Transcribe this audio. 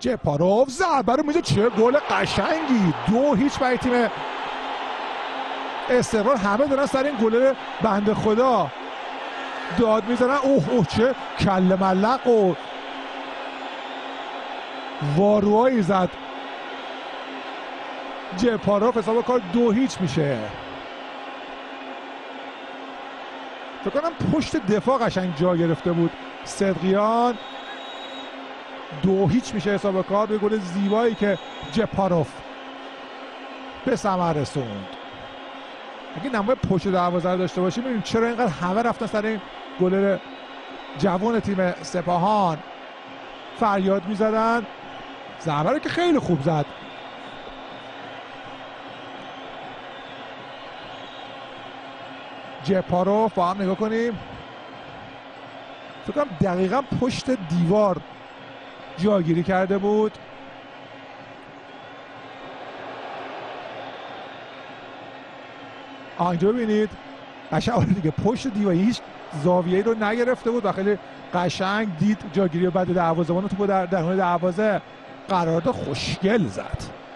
جپاروف ضربه رو میزه. چه گل قشنگی، 2-0 برای تیم استقلال. همه دارن سر این گل بنده خدا داد میزنن. اوه چه کله ملق و واروهایی زد جپاروف. حساب کار 2-0 میشه. فکر کنم پشت دفاع قشنگ جا گرفته بود صدقیان. 2-0 میشه حساب کار به گل زیبایی که جپاروف به ثمر رسوند. اگه نمای پشت دروازه داشته باشیم ببینیم چرا اینقدر همه رفتن سر این گل جوان تیم سپاهان فریاد میزدن. ضربه رو که خیلی خوب زد. جپاروف با هم نگاه کنیم. فکر کنم دقیقا پشت دیوار جاگیری کرده بود. اینجا ببینید قشنگ دیگه پشت دیوار هیچ زاویه‌ای رو نگرفته بود و خیلی قشنگ دید جاگیری بعد دروازه‌بان تو در درون دروازه قرارداد خوشگل زد.